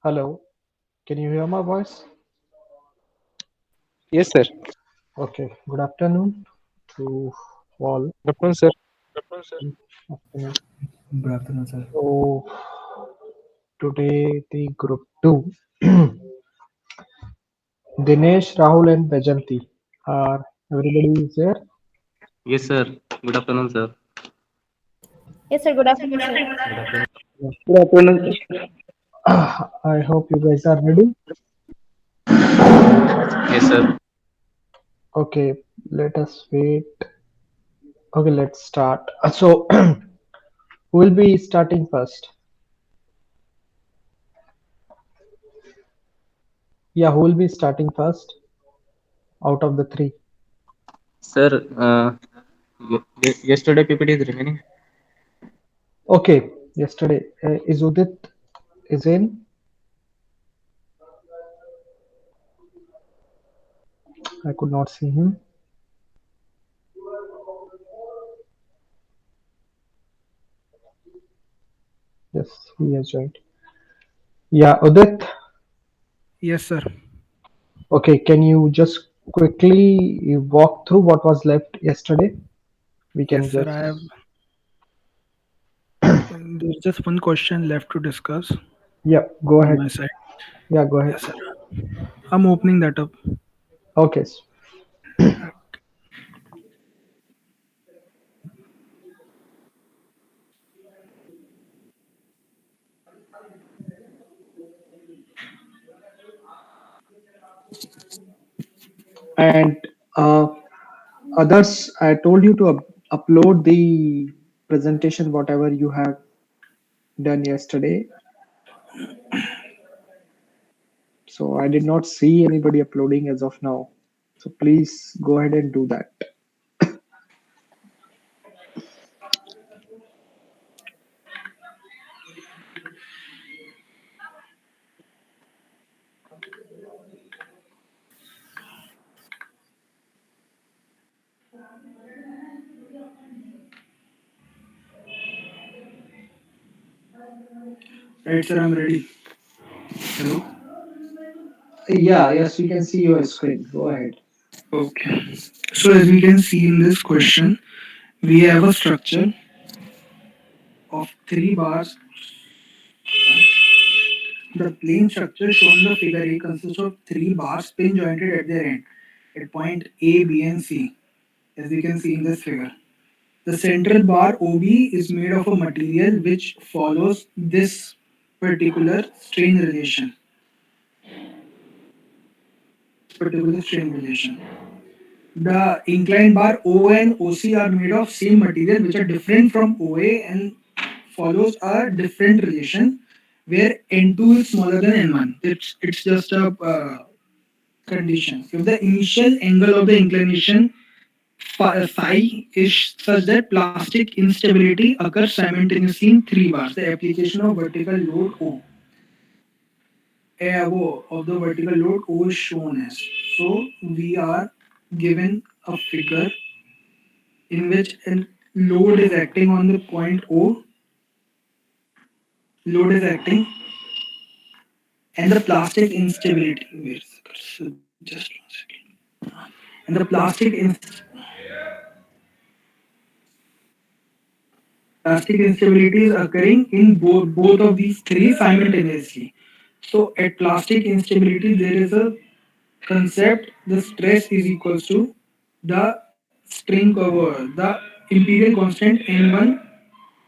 Hello, can you hear my voice? Yes, sir. Okay, good afternoon to all. Good afternoon, sir. Afternoon. Good afternoon, sir. So, today the group 2, Dinesh, Rahul, and Bajanti are everybody is there. Yes, sir. Good afternoon, sir. Yes, sir. Good afternoon, sir. Good afternoon. Good afternoon, sir. I hope you guys are ready. Yes, sir. Okay, let us wait. Okay, let's start. So, who will be starting first? Yeah, who will be starting first out of the three? Sir, yesterday PPT is remaining. Okay, yesterday is Udit is in. I could not see him. Yes, he has joined. Yeah, Udit. Yes, sir. Okay, can you just quickly walk through what was left yesterday? We Yes, can sir. I have. just, There's just one question left to discuss yeah, go on ahead. my side. Yeah, go ahead. Yes, sir. I'm opening that up. Okay. And others, I told you to upload the presentation, whatever you have done yesterday. So I did not see anybody uploading as of now. So please go ahead and do that. Right, sir. I'm ready. Hello. Yeah, yes, we can see your screen. Go ahead. Okay. So as we can see in this question, we have a structure of three bars. The plane structure shown in the figure A consists of three bars pin jointed at their end at point A, B, and C, as we can see in this figure. The central bar OB is made of a material which follows this particular strain relation. Particular strain relation. The inclined bar O and OC are made of same material which are different from OA and follows a different relation where N2 is smaller than N1. It's just a condition. If the initial angle of the inclination psi is such that plastic instability occurs simultaneously in three bars. The application of vertical load O. Of the vertical load O is shown as. So we are given a figure in which a load is acting on the point O. Load is acting and the plastic instability. Wait, so just 1 second. And the plastic instability is occurring in both of these three simultaneously. So at plastic instability, there is a concept: the stress is equals to the string cover, the imperial constant n1,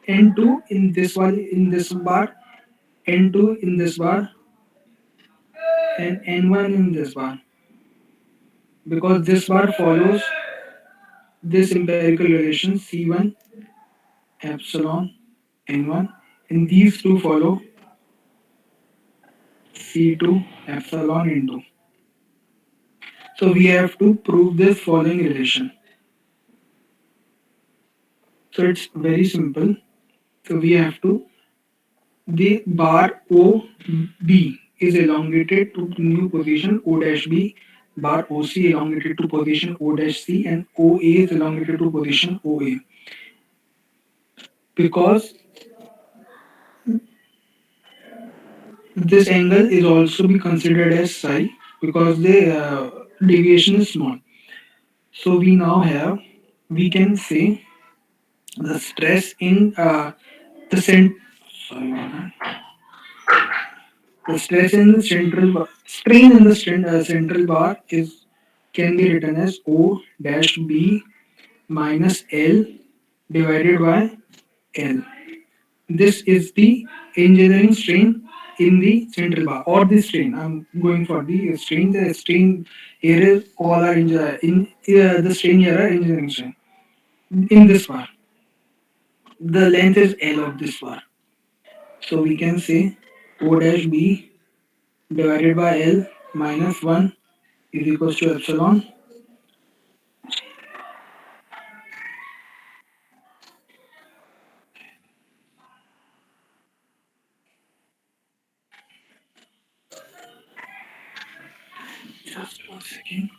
n2 in this bar, n2 in this bar, and n1 in this bar. Because this bar follows this empirical relation C1 epsilon n1, and these two follow C2 epsilon n2. So we have to prove this following relation. So it's very simple. So we have to, the bar OB is elongated to new position O dash B, bar OC elongated to position O dash C, and OA is elongated to position OA. Because This angle is also be considered as psi because the deviation is small. So we now have, we can say the stress in the cent sorry about that. The stress in the central bar, strain in the central bar is can be written as O dash B minus L divided by L. This is the engineering strain in the central bar or the strain. I'm going for the strain. The strain here is all are in the strain here are engineering strain. In this bar, the length is L of this bar. So we can say O dash B divided by L minus 1 is equals to epsilon. Just one second.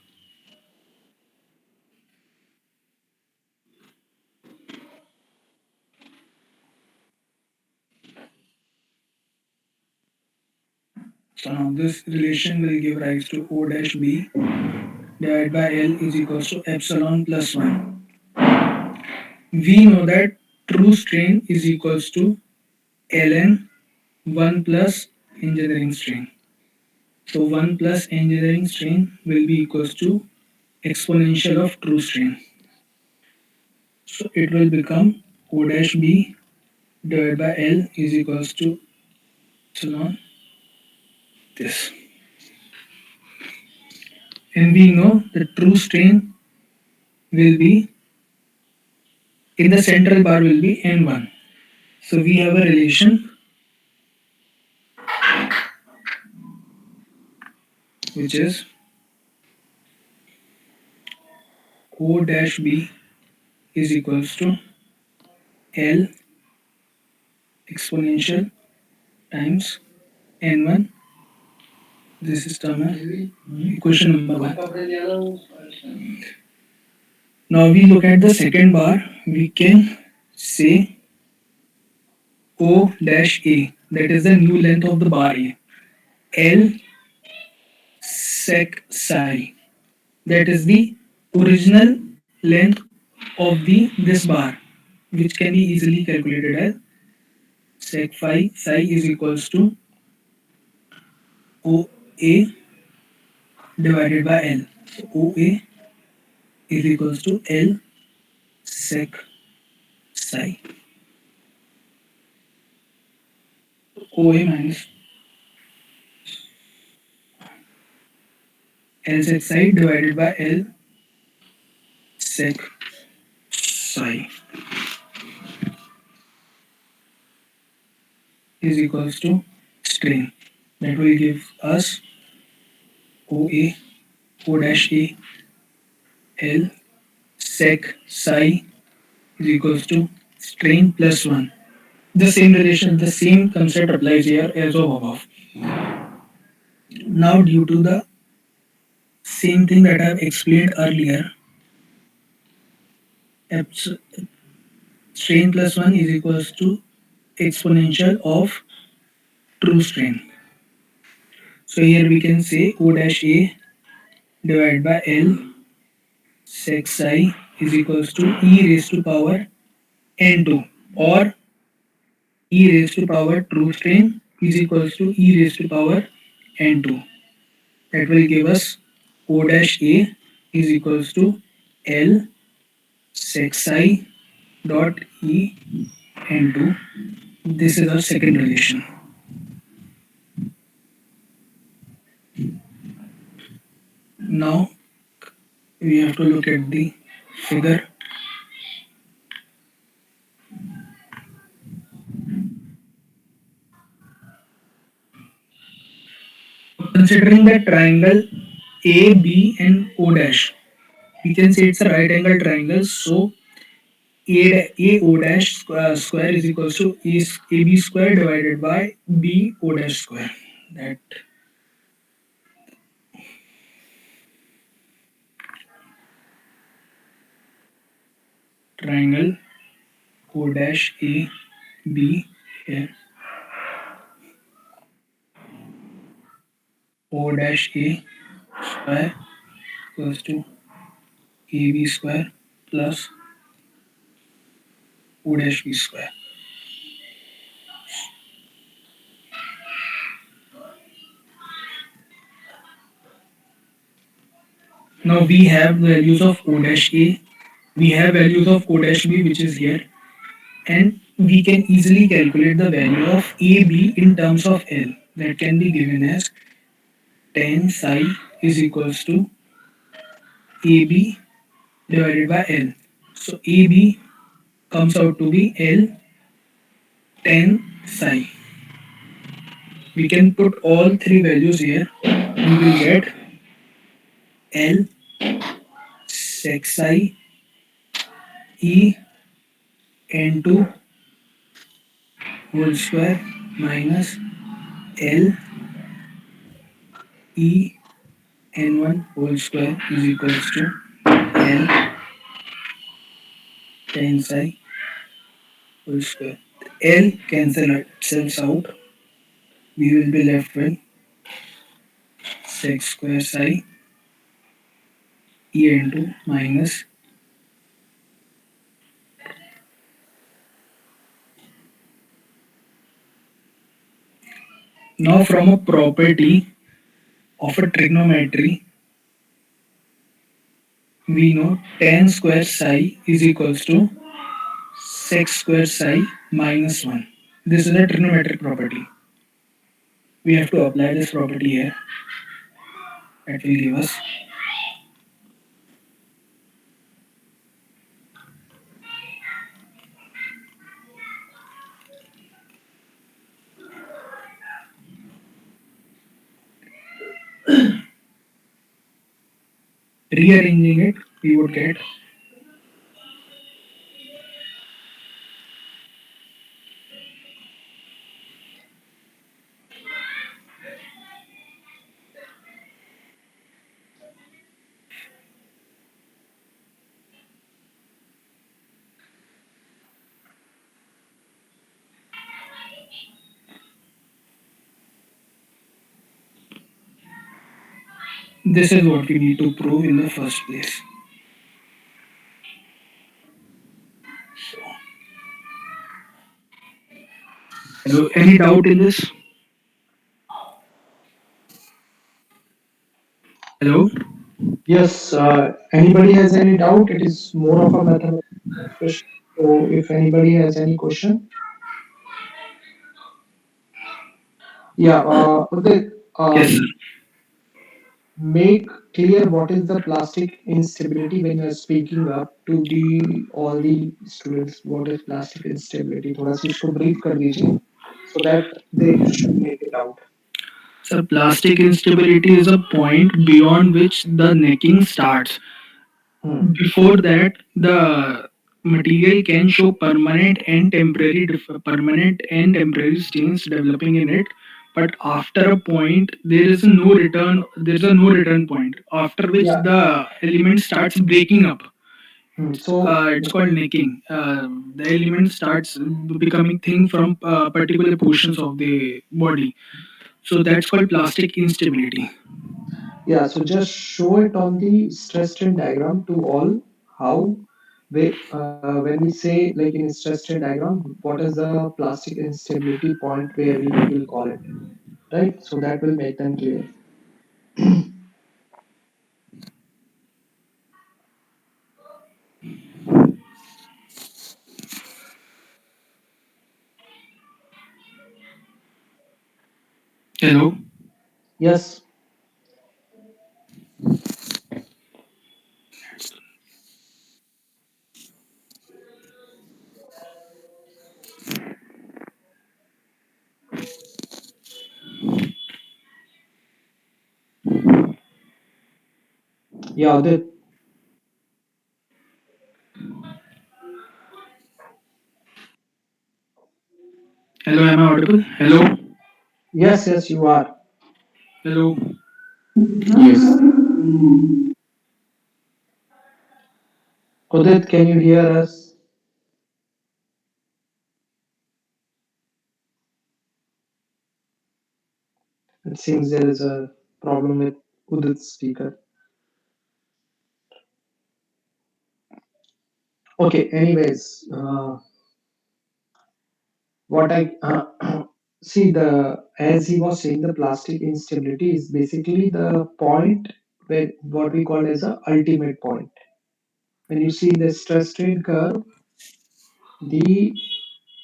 So now this relation will give rise to O dash B divided by L is equals to epsilon plus 1. We know that true strain is equals to ln 1 plus engineering strain. So 1 plus engineering strain will be equals to exponential of true strain. So it will become O dash B divided by L is equals to epsilon this. And we know the true strain will be in the central bar will be N1. So we have a relation which is O dash B is equals to L exponential times N1. This is term as equation number 1. Now we look at the second bar. We can say O dash A, that is the new length of the bar A. L sec psi, that is the original length of the this bar, which can be easily calculated as sec phi psi is equals to OA divided by L. So OA is equals to L sec psi. OA minus L sec psi divided by L sec psi is equals to strain. That will give us OA O dash A L sec psi is equals to strain plus 1. The same relation, the same concept applies here as of above. Now, due to the same thing that I have explained earlier, strain plus 1 is equals to exponential of true strain. So here we can say O dash A divided by L sec psi is equals to e raised to power n2 or e raised to power true strain is equals to e raised to power n2. That will give us O dash A is equals to L sec psi dot E n2. This is our second relation. Now we have to look at the figure. Considering the triangle A, B, and O dash, we can say it's a right angle triangle. So A O dash square is equals to AB square divided by B O dash square. That triangle O dash A B here O dash A square equals to AB square plus O dash B square. Now we have values of O dash A, we have values of O dash B which is here, and we can easily calculate the value of AB in terms of L. That can be given as tan psi is equals to AB divided by L. So AB comes out to be L tan psi. We can put all three values here. We will get L sec psi E n2 whole square minus L E n1 whole square is equals to L tan psi whole square. L cancel itself out. We will be left with sec square psi E n2 minus. Now from a property of a trigonometry, we know tan square psi is equals to sec square psi minus 1. This is a trigonometric property. We have to apply this property here. That will give us rearranging it. We would get this is what we need to prove in the first place. So, hello, any doubt in this? Hello? Yes, anybody has any doubt? It is more of a mathematical expression. So if anybody has any question, yeah, Udit, Yes, sir. make clear what is the plastic instability when you are speaking up to the all the students. What is plastic instability? थोड़ा सी इसको brief कर दीजिए so that they should make it out. So plastic instability is a point beyond which the necking starts. Hmm. Before that, the material can show permanent and temporary stains developing in it. But after a point, there is a no return. There is a no return point after which Yeah. the element starts breaking up. So It's called necking. The element starts becoming thin from particular portions of the body. So that's called plastic instability. yeah, so just show it on the stress strain diagram to all how when we say like in stress strain diagram, what is the plastic instability point where we will call it, right? So that will make them clear. Hello. Yes, yeah, Udit. Hello. Am I audible? Hello. Yes, yes, you are. Hello. Yes. Udit, can you hear us? It seems there is a problem with Udit's speaker. Okay, anyways, what I see the as he was saying, the plastic instability is basically the point where what we call as a ultimate point. When you see the stress strain curve, the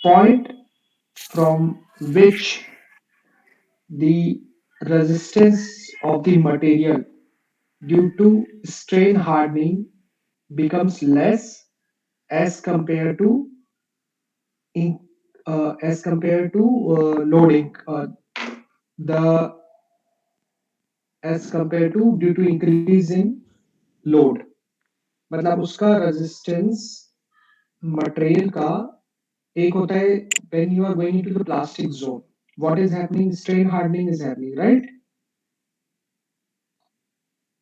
point from which the resistance of the material due to strain hardening becomes less as compared to in, loading, the as compared to due to increase in load. मतलब उसका resistance material का एक होता है when you are going into the plastic zone, what is happening, strain hardening is happening, right?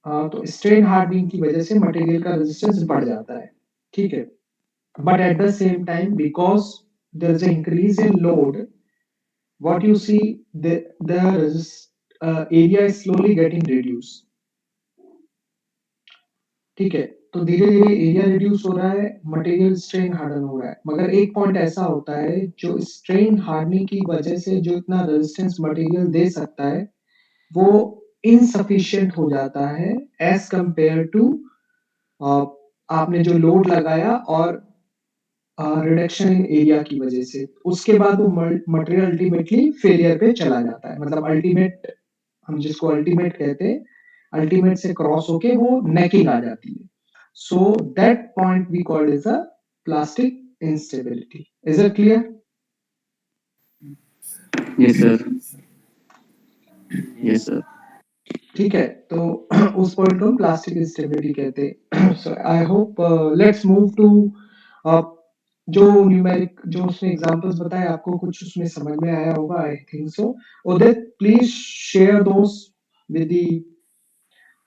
तो strain hardening की वजह से मटेरियल का रेजिस्टेंस बढ़ जाता है, ठीक है, but at the same time because there is an increase in load, what you see, the area is slowly getting reduced, ठीक है, तो धीरे धीरे एरिया रिड्यूस हो रहा है, मटेरियल स्ट्रेन हार्डन हो रहा है, मगर एक पॉइंट ऐसा होता है जो स्ट्रेन हार्डनिंग की वजह से जो इतना रेजिस्टेंस मटेरियल दे सकता है वो इनसफिशिएंट हो जाता है एज कंपेयर टू आपने जो लोड लगाया और रिडक्शन इन एरिया की वजह से उसके बाद वो मटेरियल अल्टीमेटली फेलियर पे चला जाता है, मतलब अल्टीमेट, हम जिसको अल्टीमेट कहते हैं, अल्टीमेट से क्रॉस होके वो नेकिंग आ जाती है. So that point we call is a plastic instability. Is it clear? Yes, sir. Yes, sir. ठीक है, तो उस पॉइंट को हम प्लास्टिक इंस्टेबिलिटी कहते हैं. So I hope let's move to जो न्यूमेरिक, जो उसने एग्जांपल्स बताए, आपको कुछ उसमें समझ में आया होगा, I think so. Udit, please share those with the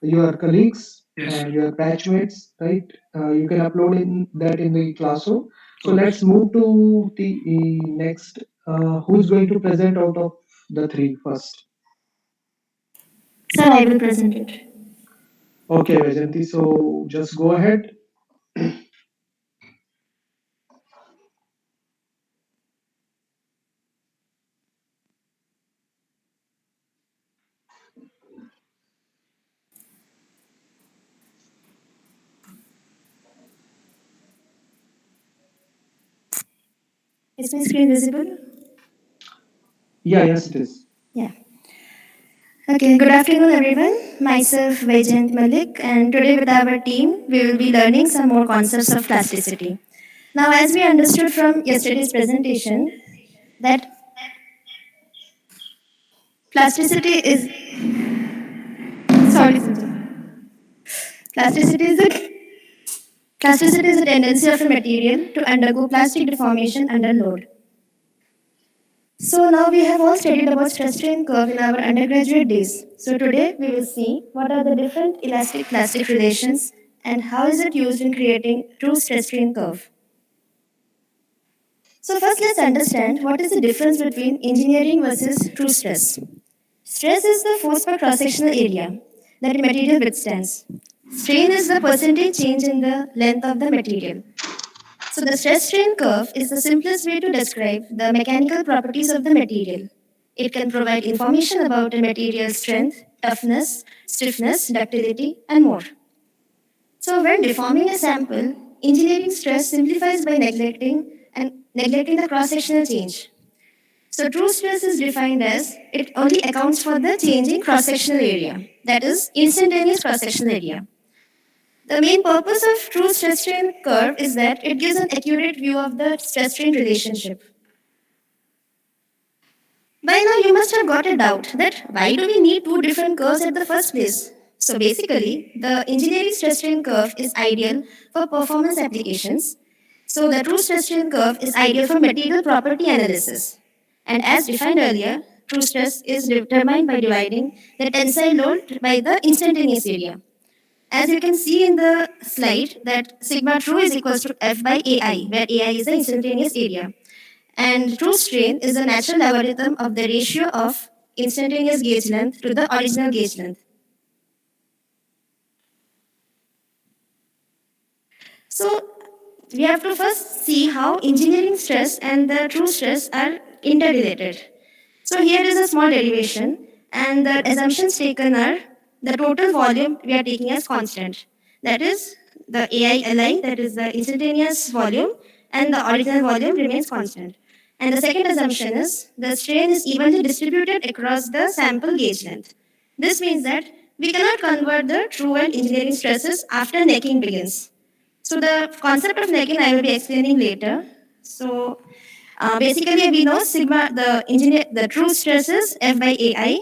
your colleagues and your batchmates, right? You can upload in that in the classroom. So let's move to the next. Who's going to present out of the three first? Sir, I will present it. Okay, Vajanti. So just go ahead. Is my screen visible? Yeah, yes, it is. Yeah. Okay, good afternoon, everyone. Myself, Vaijant Malik, and today with our team, we will be learning some more concepts of plasticity. Now, as we understood from yesterday's presentation, that plasticity is sorry, Sanjay. Plasticity is a plasticity is a tendency of a material to undergo plastic deformation under load. So now we have all studied about stress strain curve in our undergraduate days. So today we will see what are the different elastic plastic relations and how is it used in creating true stress strain curve. So first let's understand what is the difference between engineering versus true stress. Stress is the force per cross-sectional area that a material withstands. Strain is the percentage change in the length of the material. So the stress strain curve is the simplest way to describe the mechanical properties of the material. It can provide information about a material's strength, toughness, stiffness, ductility, and more. So when deforming a sample, engineering stress simplifies by neglecting the cross-sectional change. So true stress is defined as it only accounts for the changing cross-sectional area, that is instantaneous cross-sectional area. The main purpose of true stress strain curve is that it gives an accurate view of the stress strain relationship. By now, you must have got a doubt that why do we need two different curves at the first place? So basically, the engineering stress strain curve is ideal for performance applications. So the true stress strain curve is ideal for material property analysis. And as defined earlier, true stress is determined by dividing the tensile load by the instantaneous area. As you can see in the slide, that sigma true is equals to F by AI, where AI is the instantaneous area. And true strain is the natural logarithm of the ratio of instantaneous gauge length to the original gauge length. So we have to first see how engineering stress and the true stress are interrelated. So here is a small derivation, and the assumptions taken are the total volume we are taking as constant. That is the AILI, that is the instantaneous volume, and the original volume remains constant. And the second assumption is the strain is evenly distributed across the sample gauge length. This means that we cannot convert the true and engineering stresses after necking begins. So the concept of necking I will be explaining later. So basically we know sigma the true stress is F by AI.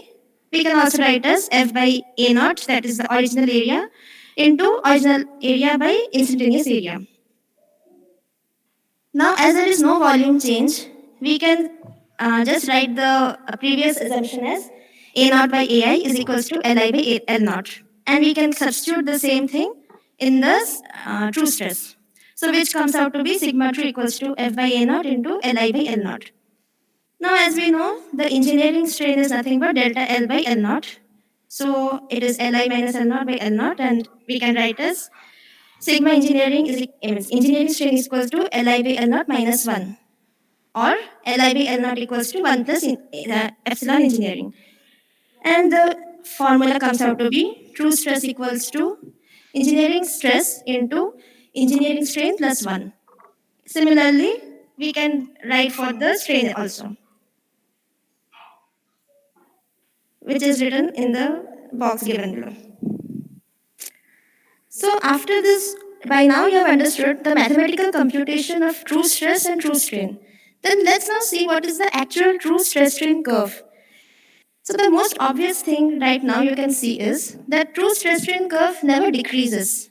We can also write as F by A naught, that is the original area, into original area by instantaneous area. Now as there is no volume change, we can just write the previous assumption as A naught by AI is equals to Li by L naught. And we can substitute the same thing in the true stress. So which comes out to be sigma true equals to F by A naught into Li by L naught. Now as we know, the engineering strain is nothing but delta L by L naught. So it is Li minus L naught by L naught, and we can write as sigma engineering means engineering strain is equals to Li by L naught minus 1, or Li by L naught equals to 1 plus epsilon engineering. And the formula comes out to be true stress equals to engineering stress into engineering strain plus 1. Similarly, we can write for the strain also, which is written in the box given below. So after this, by now you have understood the mathematical computation of true stress and true strain. Then let's now see what is the actual true stress strain curve. So the most obvious thing right now you can see is that true stress strain curve never decreases.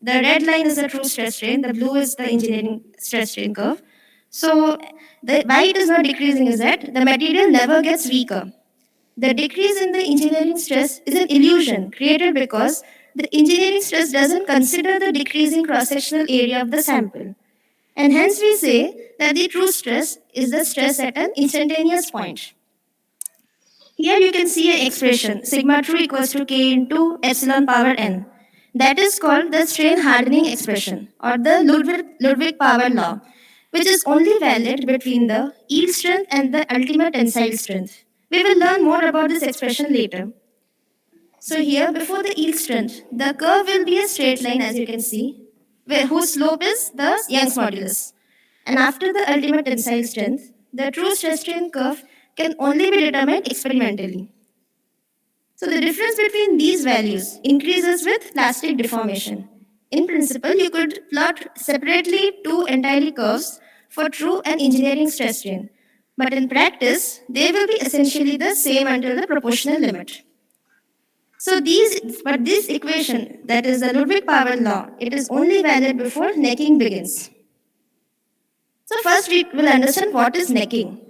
The red line is the true stress strain, the blue is the engineering stress strain curve. So why it is not decreasing is that the material never gets weaker. The decrease in the engineering stress is an illusion created because the engineering stress doesn't consider the decreasing cross sectional area of the sample. And hence we say that the true stress is the stress at an instantaneous point. Here you can see an expression sigma true equals to k into epsilon power n. That is called the strain hardening expression, or the Ludwig power law, which is only valid between the yield strength and the ultimate tensile strength. We will learn more about this expression later. So here, before the yield strength, the curve will be a straight line, as you can see, whose slope is the Young's modulus. And after the ultimate tensile strength, the true stress strain curve can only be determined experimentally. So the difference between these values increases with plastic deformation. In principle, you could plot separately two entirely curves for true and engineering stress strain. But in practice, they will be essentially the same until the proportional limit. So this equation, that is the Ludwig power law, it is only valid before necking begins. So first we will understand what is necking.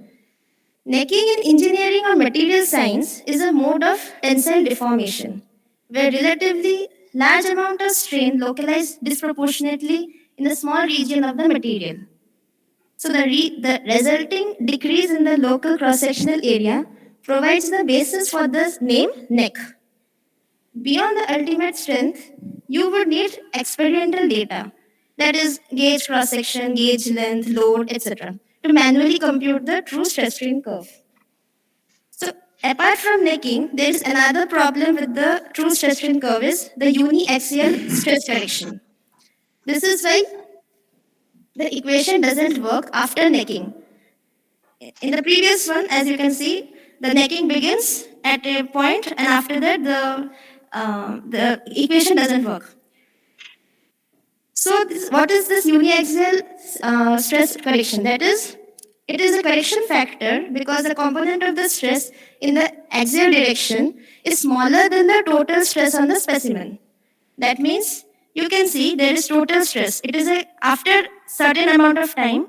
Necking in engineering or material science is a mode of tensile deformation, where relatively large amount of strain localized disproportionately in a small region of the material. So the resulting decrease in the local cross-sectional area provides the basis for the name neck. Beyond the ultimate strength, you would need experimental data, that is, gauge cross section, gauge length, load, etc., to manually compute the true stress strain curve. So, apart from necking, there is another problem with the true stress strain curve is the uniaxial stress correction. This is why the equation doesn't work after necking. In the previous one, as you can see, the necking begins at a point, and after that, the equation doesn't work. So, what is this uniaxial stress correction? That is, it is a correction factor because the component of the stress in the axial direction is smaller than the total stress on the specimen. That means you can see there is total stress. It is after certain amount of time,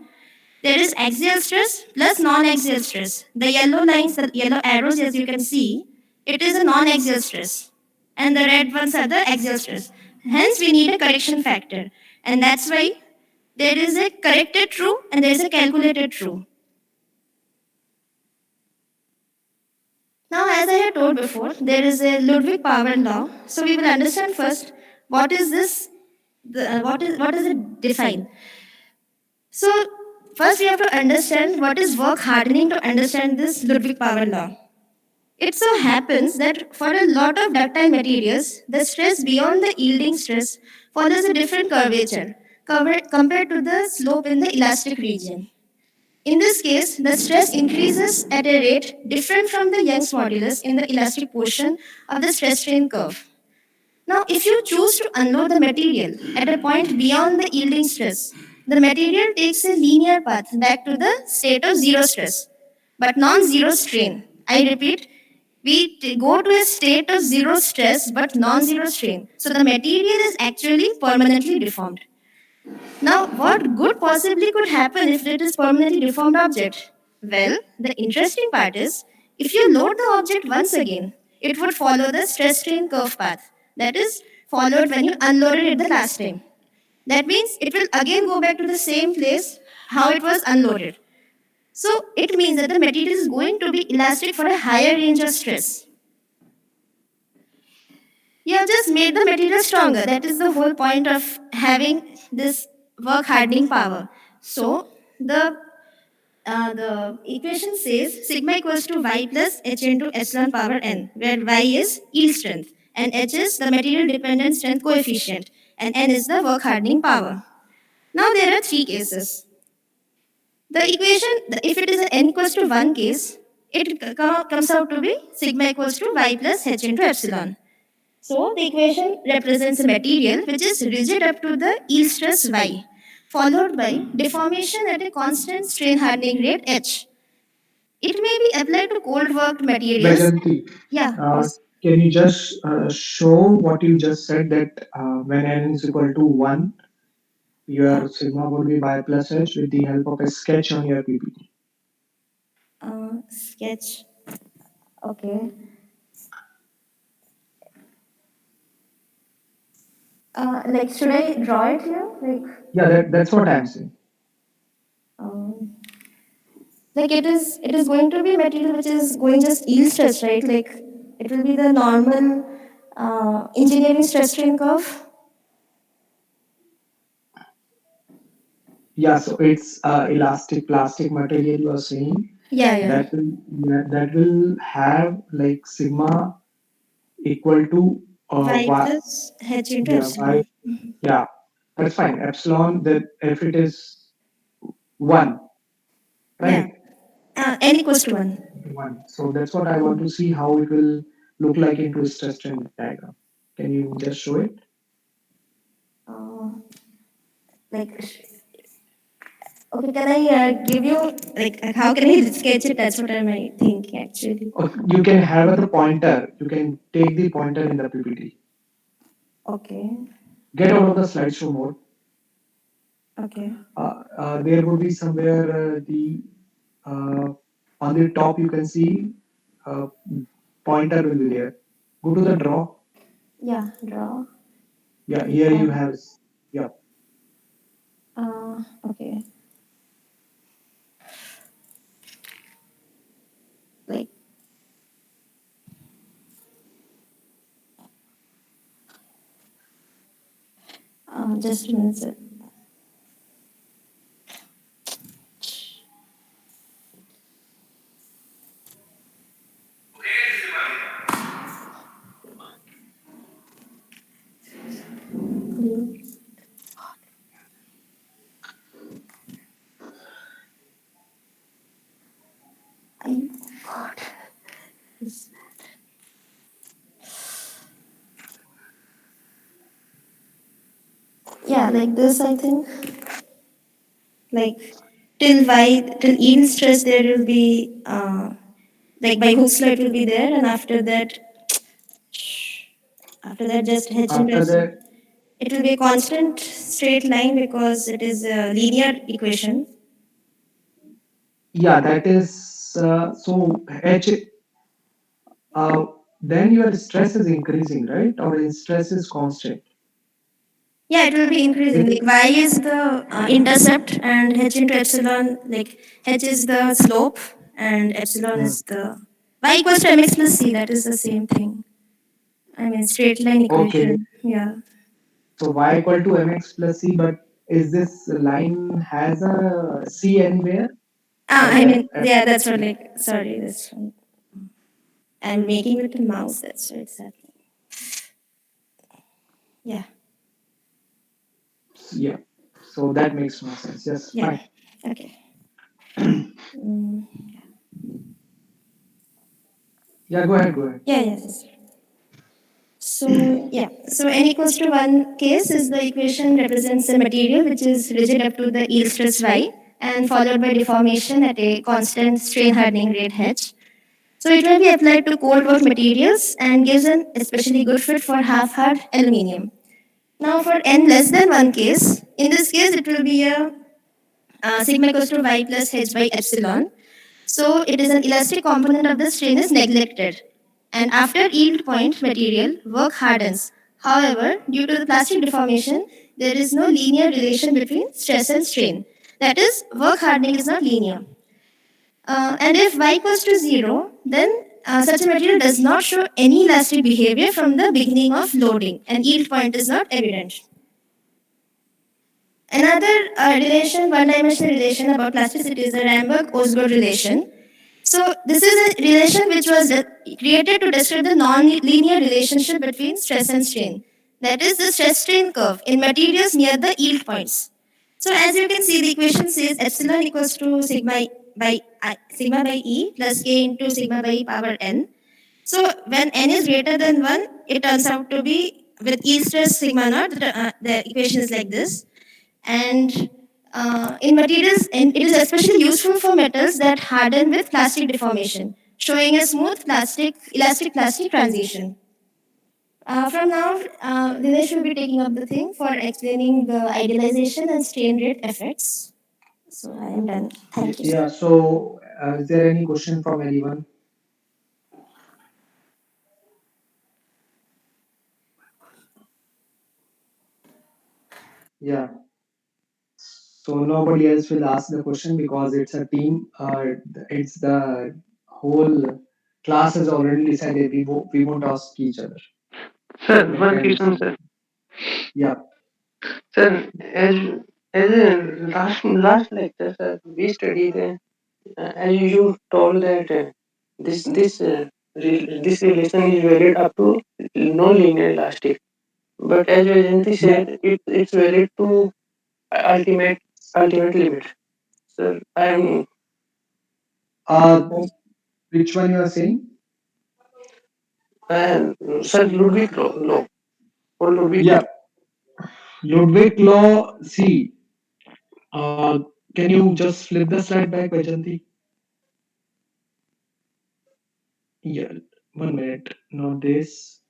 there is axial stress plus non-axial stress. The yellow lines, the yellow arrows, as you can see, it is a non-axial stress. And the red ones are the axial stress. Hence, we need a correction factor. And that's why there is a corrected true and there is a calculated true. Now, as I had told before, there is a Ludwig power law. So we will understand first what is this what does it define? So first we have to understand what is work hardening to understand this Ludwig power law. It so happens that for a lot of ductile materials, the stress beyond the yielding stress follows a different curvature compared to the slope in the elastic region. In this case, the stress increases at a rate different from the Young's modulus in the elastic portion of the stress strain curve. Now, if you choose to unload the material at a point beyond the yielding stress, the material takes a linear path back to the state of zero stress, but non zero strain. I repeat, go to a state of zero stress but non zero strain. So the material is actually permanently deformed. Now, what good possibly could happen if it is permanently deformed object? Well, the interesting part is if you load the object once again, it would follow the stress strain curve path that is followed when you unloaded it the last time. That means it will again go back to the same place how it was unloaded. So it means that the material is going to be elastic for a higher range of stress. You have just made the material stronger. That is the whole point of having this work hardening power. So the equation says sigma equals to y plus h into epsilon power n, where y is yield strength and h is the material dependent strength coefficient and n is the work hardening power. Now there are three cases. The equation, if it is an n equals to 1 case, comes out to be sigma equals to y plus h into epsilon. So the equation represents a material which is rigid up to the yield stress y, followed by deformation at a constant strain hardening rate h. It may be applied to cold worked materials. Vajanti, Yeah, uh, please. can you just show what you just said that when n is equal to 1, Uh, your sigma would be y plus h with the help of a sketch on your PPT? Sketch. Okay. Like, should I draw it here? Yeah, that's what I'm saying. Um, like it is going to be material which is going just yield stress, right? Like, it will be the normal engineering stress strain curve. Yeah, so it's elastic plastic material you are saying Yeah, yeah. that will, yeah, that will have like sigma equal to Y y, plus h into yeah, y, epsilon. yeah, that's fine. Epsilon, that if it is 1, Yeah. right? N equals to 1. 1. So that's what I want to see how it will look like into a stress strain diagram. Can you just show it? Uh, like, okay, can I give you, like, how can I sketch it? That's what I'm thinking actually. Or you can have the pointer. You can take the pointer in the PPT. Okay, Get out of the slideshow mode. okay. There would be somewhere uh, on the top you can see uh, pointer will be there. Go to the draw. Yeah, draw. Yeah, here you And, have. Yeah. okay. Like, just a minute, sir. I got this. Yeah, like this, I think. Like, till yield stress, there will be, like by Hooke's law, it will be there, and after that, just H After inverse. that, It will be a constant straight line because it is a linear equation. yeah, that is so H. Uh, then your stress is increasing, right? Or in stress is constant. Yeah, it will be increasing. It, Like y is the intercept, and h into epsilon. Like h is the slope, and epsilon Hmm. is the y equals to mx plus c. That is the same thing. I mean, straight line Okay. equation. Yeah. So y equal to mx plus c, but is this line has a c anywhere I at mean, the yeah, that's what, like, sorry, this one. I'm making it a mouse, that's what it's happening. Yeah, yeah. So that makes more sense. Yes, yeah, fine. okay. Mm, Yeah, go ahead, go ahead. yeah, yes, yes. So, yeah, so n equals to 1 case is the equation represents a material which is rigid up to the yield stress y and followed by deformation at a constant strain hardening rate h. So it will be applied to cold work materials and gives an especially good fit for half hard aluminium. Now for n less than 1 case, in this case it will be a sigma equals to y plus h by epsilon. So it is an elastic component of the strain is neglected. And after yield point material, work hardens. However, due to the plastic deformation, there is no linear relation between stress and strain. That is, work hardening is not linear. And if y equals to 0, then such a material does not show any elastic behavior from the beginning of loading, and yield point is not evident. Another relation, one-dimensional relation about plasticity is the Ramber-Osgood relation. So this is a relation which was created to describe the non-linear relationship between stress and strain. That is the stress-strain curve in materials near the yield points. So as you can see, the equation says epsilon equals to sigma by e plus k into sigma by e power n. So when n is greater than 1, it turns out to be with yield stress sigma naught, the equation is like this. And in materials, and it is especially useful for metals that harden with plastic deformation, showing a smooth elastic plastic transition. From now, Dinesh will be taking up the thing for explaining the idealization and strain rate effects. So I am done. Thank you. Yeah, so is there any question from anyone? Yeah, so nobody else will ask the question because it's a team. It's the whole class has already decided we won't ask each other. Sir, So you one can, question, sir. yeah, Sir, as in last lecture, sir, we studied as you told that this relation is valid up to non-linear elastic. But as Vajanti yeah. said, it's valid to ultimate ultimate limit. Sir, I am Uh, which one you are saying? Sir Ludwig law or Ludwig Yeah, Ludwig law. See, can you just flip the slide back, Vajanti? Yeah, 1 minute. Not this.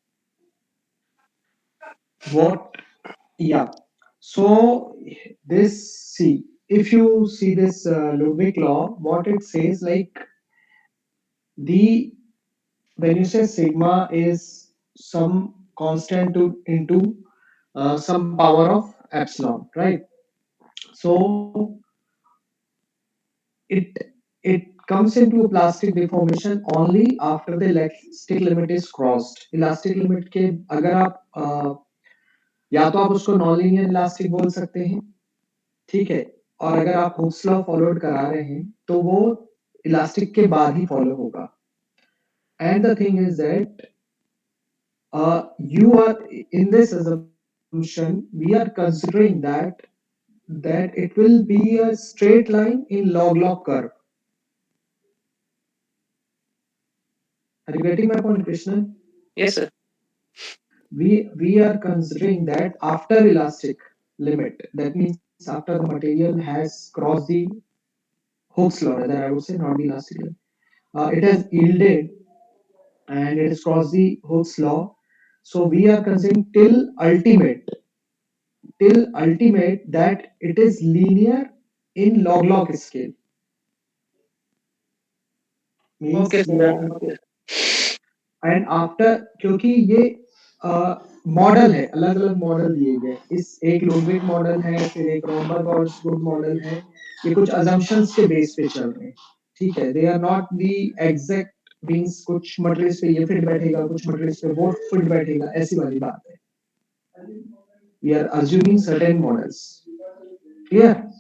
What? Yeah. So this, see, if you see this Ludwig law, what it says, like, the when you say sigma is some constant into some power of epsilon, right? So it it comes into a plastic deformation only after the elastic limit is crossed. Elastic limit के अगर आप या तो आप उसको non linear elastic बोल सकते हैं, ठीक है, और अगर आप हुक्स लॉ फॉलोड करा रहे हैं तो वो इलास्टिक के बाद ही फॉलो होगा. And the thing is that you are in this assumption we are considering that it will be a straight line in log curve. Are you getting my point, Krishnan? yes sir. We are considering that after elastic limit, that means after the material has crossed the Hooke's law, rather I would say, not the elastic limit. It has yielded and it has crossed the Hooke's law. So we are considering till ultimate that it is linear in log scale. Okay Means sir. Okay. And after, क्योंकि ये model है, अलग अलग model दिए गए, इस एक Ludwig model है, फिर एक रोमबर्ग और गुड मॉडल है, ये कुछ अजम्पशंस के बेस पे चल रहे हैं, ठीक है, they are not the exact. Means कुछ मटेरियल्स पे ये फिट बैठेगा, कुछ मटेरियल्स पे वो फिट बैठेगा, ऐसी वाली बात है. We are assuming certain models. Clear?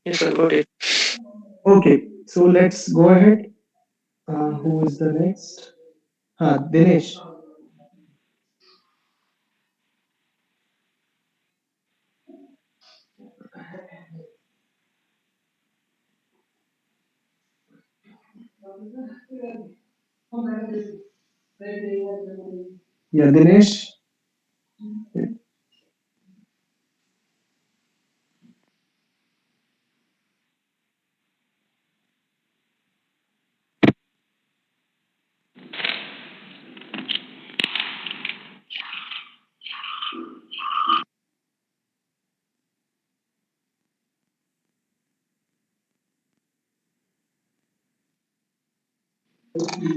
Yes, sir, got it. Okay, so let's go ahead. Who is the next? Dinesh. Yeah, Dinesh.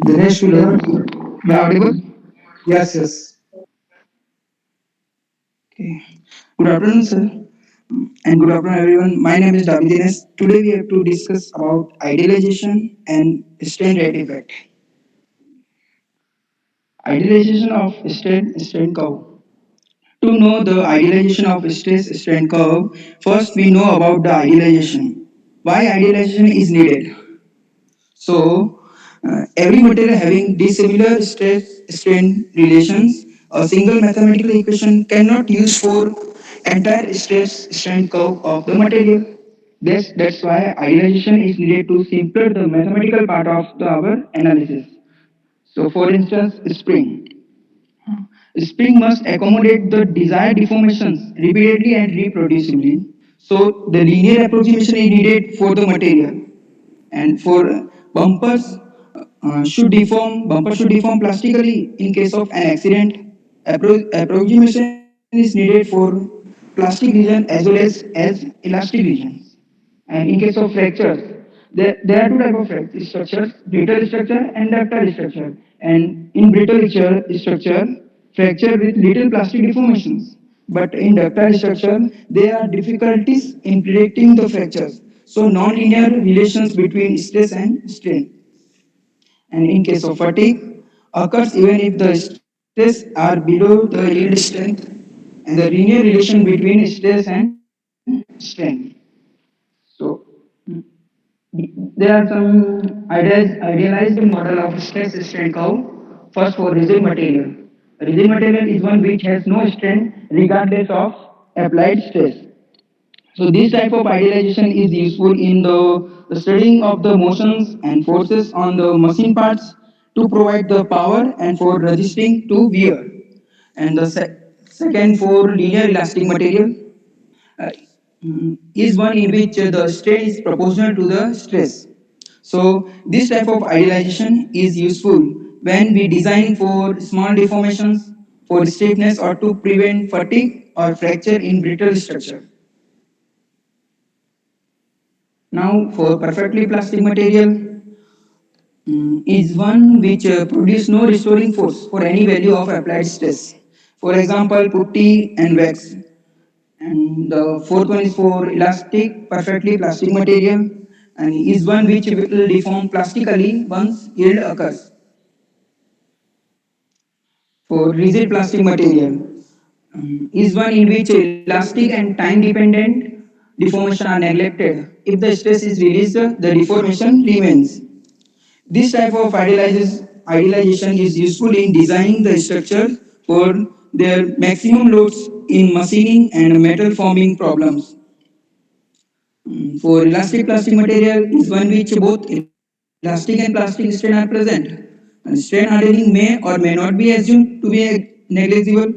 Dinesh, you Hello, there? am I audible? Yes, yes. Okay. Good afternoon, sir, and good afternoon, everyone. My name is Davidines. Today we have to discuss about idealization and strain rate effect. Idealization of strain curve. To know the idealization of stress strain curve, first we know about the idealization. Why idealization is needed? So, every material having dissimilar stress strain relations, a single mathematical equation cannot use for entire stress strain curve of the material. That's why idealization is needed to simpler the mathematical part of our analysis. So, for instance, spring. Spring must accommodate the desired deformations repeatedly and reproducibly. So, the linear approximation is needed for the material. And for bumpers, bumper should deform plastically in case of an accident. Approximation is needed for plastic region as elastic regions. And in case of fractures, there are two types of structures: brittle structure and ductile structure. And in brittle structure, fracture with little plastic deformations. But in ductile structure, there are difficulties in predicting the fractures. So non-linear relations between stress and strain. And in case of fatigue, occurs even if the stress are below the yield strength, and the linear relation between stress and strain. So there are some idealized model of stress strain curve. First, for rigid material. Rigid material is one which has no strain regardless of applied stress. So this type of idealization is useful in the studying of the motions and forces on the machine parts to provide the power and for resisting to wear. And the second, for linear elastic material, uh, is one in which the strain is proportional to the stress. So this type of idealization is useful when we design for small deformations, for stiffness, or to prevent fatigue or fracture in brittle structure. Now, for perfectly plastic material, is one which produce no restoring force for any value of applied stress. For example, putty and wax. And the fourth one is for elastic, perfectly plastic material, and is one which will deform plastically once yield occurs. For rigid plastic material, is one in which elastic and time dependent deformation are neglected. If the stress is released, the deformation remains. This type of idealization is useful in designing the structure for their maximum loads in machining and metal forming problems. For elastic plastic material is one which both elastic and plastic strain are present. And strain hardening may or may not be assumed to be negligible.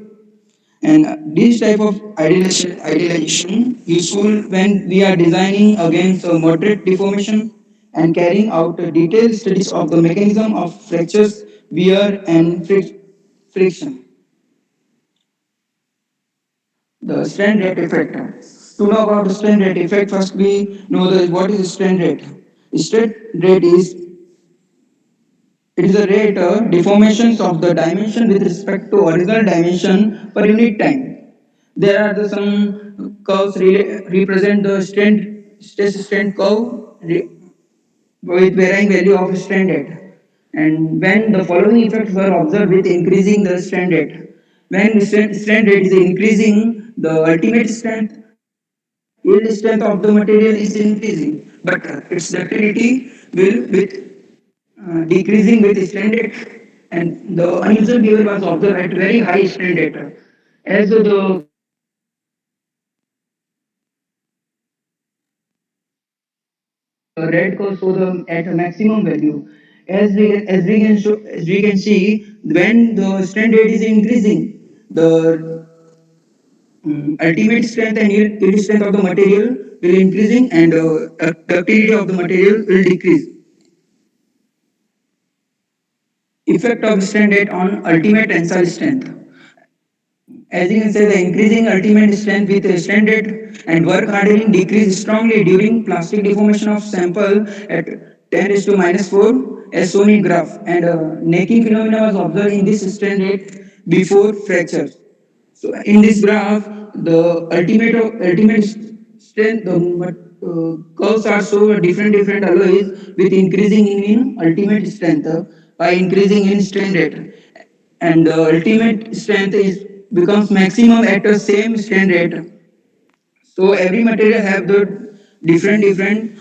And this type of idealization useful when we are designing against a moderate deformation and carrying out detailed studies of the mechanism of fractures, wear, and friction. The strain rate effect. To know about the strain rate effect, first we know what is strain rate. Strain rate is it is the rate deformations of the dimension with respect to original dimension per unit time. There are the some curves represent the stress strain curve with varying value of strain rate. And when the following effects were observed with increasing the strain rate, when strand rate is increasing, the ultimate strength, yield strength of the material is increasing, but its ductility will with decreasing with strand rate, and the unusual behavior was observed at very high strand rate. As the curve shows, the red curve shows the at a maximum value. As we can see, when the strand rate is increasing, the ultimate strength and yield strength of the material will increasing, and ductility of the material will decrease. Effect of strand rate on ultimate tensile strength. As you can say, the increasing ultimate strength with strand rate and work hardening decrease strongly during plastic deformation of sample at 10 raised to minus 4 as shown in graph, and necking phenomena was observed in this strand rate before fracture. So in this graph, the ultimate strength, the curves are so different alloys with increasing in ultimate strength by increasing in strain rate, and the ultimate strength is becomes maximum at the same strain rate. So every material have the different strength.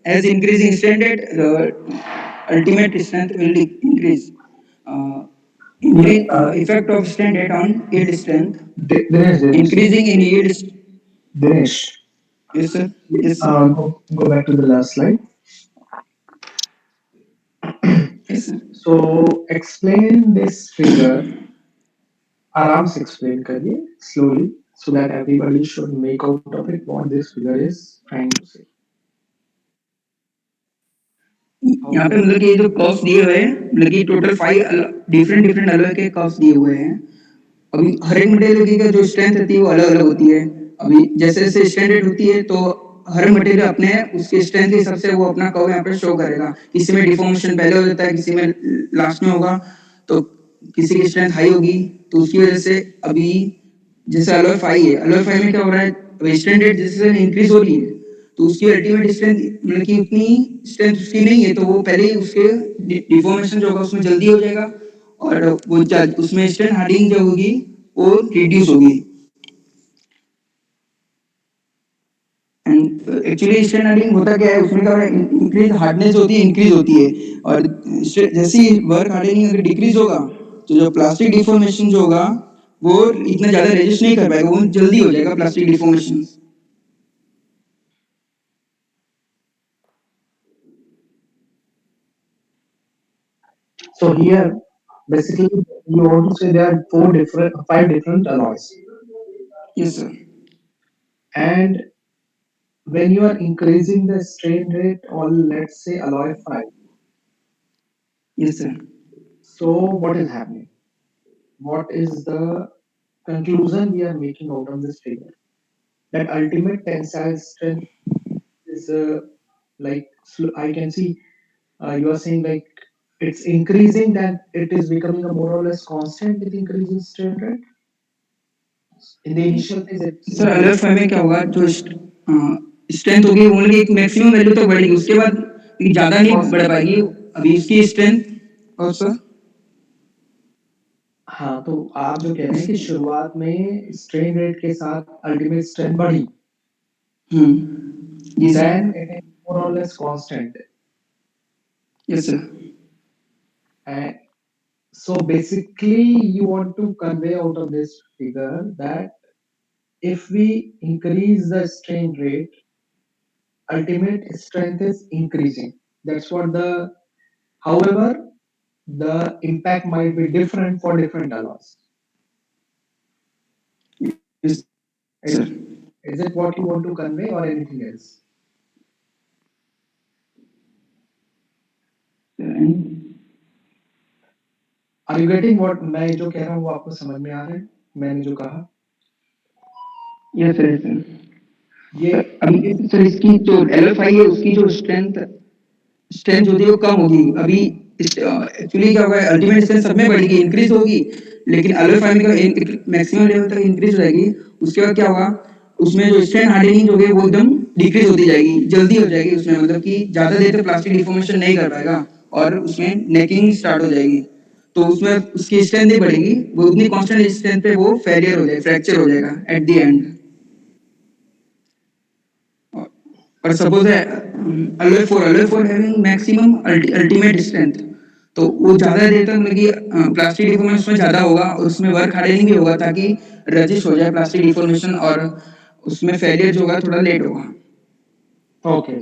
As increasing strain rate, the ultimate strength will increase. Uh, Effect of strain rate on yield strength. Dinesh, Increasing in yield. Dinesh, Yes, sir. Yes, sir. go back to the last slide. Yes, sir. So explain this figure, आराम से explain करिए slowly so that everybody should make out of it what this figure is trying to say. How यहाँ पे मतलब कि ये जो curves दिए हुए हैं, मतलब कि टोटल 5 डिफरेंट अलॉय के कर्व्स दिए हुए हैं। अभी हर एक मटेरियल की जो स्ट्रेंथ रहती है वो अलग अलग होती है। अभी जैसे जैसे स्टैंडर्ड होती है तो हर मटेरियल अपने उसके स्ट्रेंथ के हिसाब से वो अपना कर्व यहाँ पे शो करेगा। किसी में डिफॉर्मेशन पहले हो जाता है, किसी में लास्ट में होगा, तो किसी की स्ट्रेंथ हाई होगी, तो उसकी वजह से अभी जैसे अलॉय 5 है, अलॉय 5 में क्या हो रहा है, स्टैंडर्ड जैसे इंक्रीज हो रही है, तो उसकी अल्टीमेट स्ट्रेंथ मतलब कि उतनी स्ट्रेंथ उसकी नहीं है, तो वो पहले ही उसके डिफॉर्मेशन जो होगा उसमें जल्दी हो जाएगा, और वो उसमें स्ट्रेंथ हार्डनिंग जो होगी वो रिड्यूस होगी। एंड एक्चुअली स्ट्रेंथ हार्डनिंग होता क्या है, उसमें क्या इंक्रीज हार्डनेस होती है, इंक्रीज होती है, और जैसे ही वर्क हार्डनिंग अगर डिक्रीज होगा तो जो प्लास्टिक डिफॉर्मेशन जो होगा वो इतना ज्यादा रेजिस्ट नहीं कर पाएगा, वो जल्दी हो जाएगा plastic deformation. so here basically you want to say there are five different alloys, yes sir. and when you are increasing the strain rate on let's say alloy 5, yes sir. so what is happening? What is the conclusion we are making out of this figure? That ultimate tensile strength is like I can see you are saying like it's increasing, that it is becoming a more or less constant with increasing strain rate. In the initial phase, it sir seems अलग five में क्या होगा, जो strength होगी वो एक maximum value तक बढ़ेगी, उसके बाद ज़्यादा नहीं बढ़ पाएगी अभी इसकी स्ट्रेंथ। और सर हाँ, तो आप जो कह रहे हैं कि शुरुआत में स्ट्रेन रेट के साथ अल्टीमेट स्ट्रेंथ बढ़ी, जी sir. then it is more or less constant. Yes sir. And so basically, you want to convey out of this figure that if we increase the strain rate, ultimate strength is increasing. That's what the, however, the impact might be different for different alloys. Yes sir. Is, is it what you want to convey or anything else? Are you getting what मैं जो कह रहा हूँ वो आपको समझ में आ रहा है मैंने जो कहा? Yes sir. सर ये अभी सर इसकी जो LF5 है उसकी जो स्ट्रेंथ स्ट्रेंथ होती है वो कम होगी अभी। एक्चुअली क्या होगा, अल्टीमेट स्ट्रेंथ सब में बढ़ेगी, इंक्रीज होगी, लेकिन अलग फाइव में मैक्सिमम लेवल तक इंक्रीज हो जाएगी। उसके बाद क्या होगा, उसमें जो स्ट्रेंथ हार्डनिंग जो है वो एकदम डिक्रीज होती जाएगी, जल्दी हो जाएगी उसमें, मतलब कि ज्यादा देर तक प्लास्टिक डिफॉर्मेशन नहीं कर पाएगा और उसमें नेकिंग स्टार्ट हो जाएगी। तो उसमें उसकी स्ट्रेंथ नहीं बढ़ेगी, वो उतनी कांस्टेंट स्ट्रेंथ पे वो फेलियर हो जाएगा, फ्रैक्चर हो जाएगा एट द एंड। और सपोज है alloy for having maximum ultimate strength, तो वो ज़्यादा देर तक मतलब कि प्लास्टिक डिफॉर्मेशन उसमें ज़्यादा होगा और उसमें वर्क हार्डनिंग भी होगा ताकि रजिस्ट हो जाए प्लास्टिक डिफॉर्मेशन, और उसमें फेलियर जो होगा थोड़ा लेट होगा। ओके,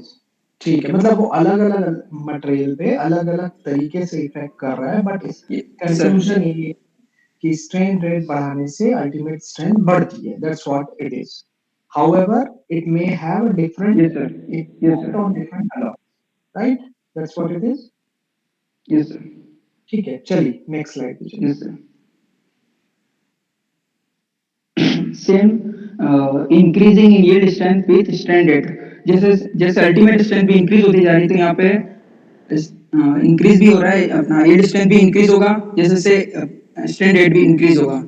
ठीक है। मतलब वो अलग अलग मटेरियल पे अलग अलग तरीके से इफेक्ट कर रहा है, बट इस सर। कंक्लूजन ये है कि स्ट्रेन रेट बढ़ाने से अल्टीमेट स्ट्रेंथ बढ़ती है, that's what it is. However it may have a different yes sir. Yes effect sir. On different alloy, right? That's what it is. Yes sir. ठीक है, चलिए नेक्स्ट स्लाइड पे चलिए। Yes sir. Same increasing in yield strength with standard, जैसे जैसे ultimate strength भी increase होती जा रही है, तो यहाँ पे इंक्रीज भी हो रहा है, अपना यील्ड स्ट्रेंथ भी इंक्रीज होगा, जैसे से स्टैंडर्ड भी इंक्रीज होगा।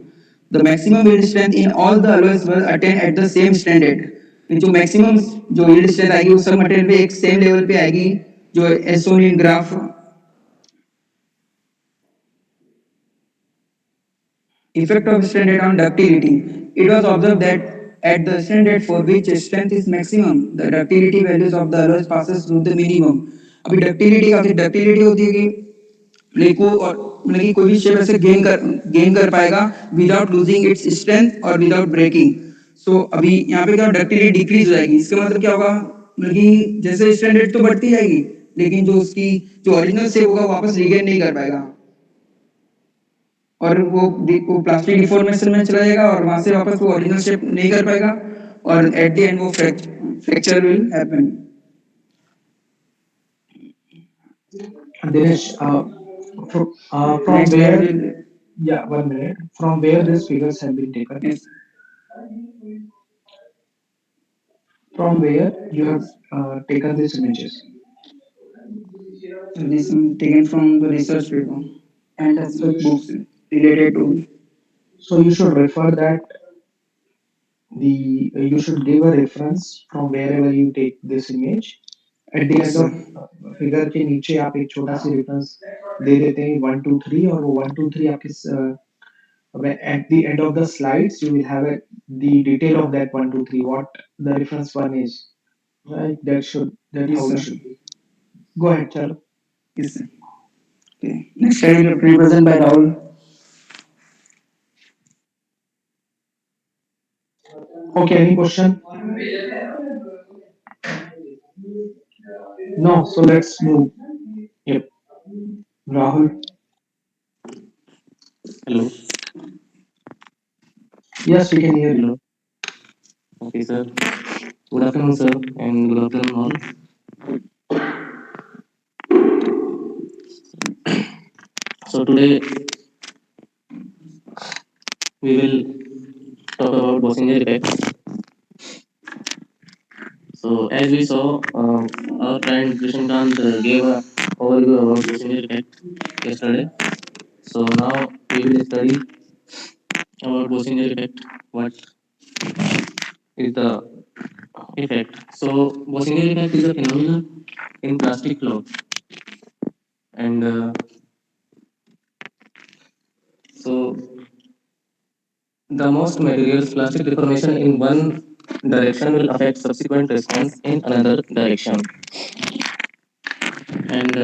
The maximum yield strength in all the alloys will attain at the same standard, जो मैक्सिमम जो यील्ड स्ट्रेंथ आएगी वो सब मटेरियल पे एक सेम लेवल पे आएगी, जो as shown in graph. Effect of standard on ductility. It was observed that at the standard for which strength is maximum, the ductility values of the alloys passes through the minimum. अभी ductility का ductility होती है कि plate को और मतलब कि कोई भी शेप ऐसे गेन कर पाएगा विदाउट लूजिंग इट्स स्ट्रेंथ और विदाउट ब्रेकिंग। सो अभी यहाँ पे क्या डक्टिलिटी डिक्रीज हो जाएगी, इसका मतलब क्या होगा, मतलब कि जैसे स्टैंडर्ड तो बढ़ती जाएगी लेकिन जो उसकी जो ओरिजिनल शेप होगा वापस रिगेन नहीं कर पाएगा, और वो प्लास्टिक डिफॉर्मेशन में चला जाएगा और वहां से वापस वो ओरिजिनल शेप नहीं कर पाएगा, और एट द एंड वो fracture will happen. Dinesh, from next slide where, will. yeah, 1 minute, from where these figures have been taken, yes. from where you have taken these images. This taken from the research paper and So, books related to। so you should refer that the you should give a reference from wherever you take this image. At the yes end sir. of figure के नीचे आप एक छोटा सी reference दे देते हैं 1 2 3, और वो 1 2 3 आपके at the end of the slides you will have the detail of that 1 2 3 what the reference one is, right? That yes how it sir. should be. Go ahead, chalo. Yes sir. Okay, next slide will represent by Rahul. Okay, any question? No, so let's move. Yep, Rahul. Hello. Yes, we can hear you. Hello. Okay, sir. Good afternoon, sir, and good afternoon all. So today we will talk about Bossinger effect. So as we saw, our friend Krishnakant gave a overview about Bossinger effect yesterday. So now we will study about Bossinger effect. What is the effect? So Bossinger effect is a phenomenon in plastic flow, and so the most materials plastic deformation in one direction will affect subsequent response in another direction, and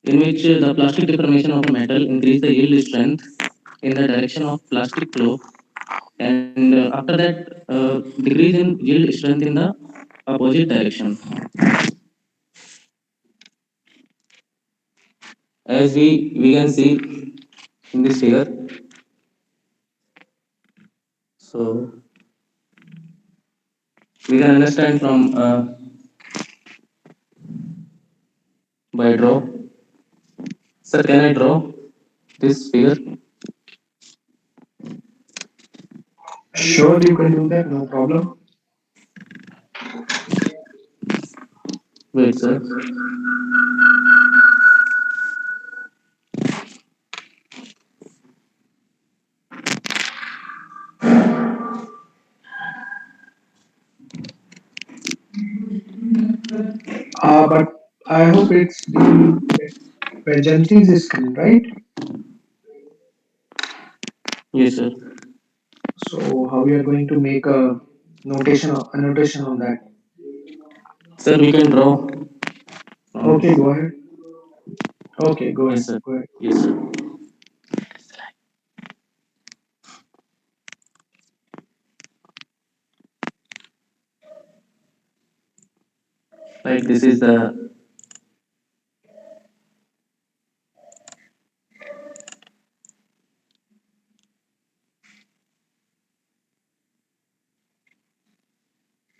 in which the plastic deformation of a metal increase the yield strength in the direction of plastic flow, and after that decrease in yield strength in the opposite direction, as we can see in this figure. So we can understand from by draw. Sir, can I draw this figure? Sure, you can do that, no problem. Wait, sir. But I hope it's the where Gentis is coming, right? Yes, sir. So how we are going to make a notation on that? Sir, we can draw from Okay, this. go ahead. Okay, go Yes, ahead. sir. Go ahead. Yes, sir. Like this is the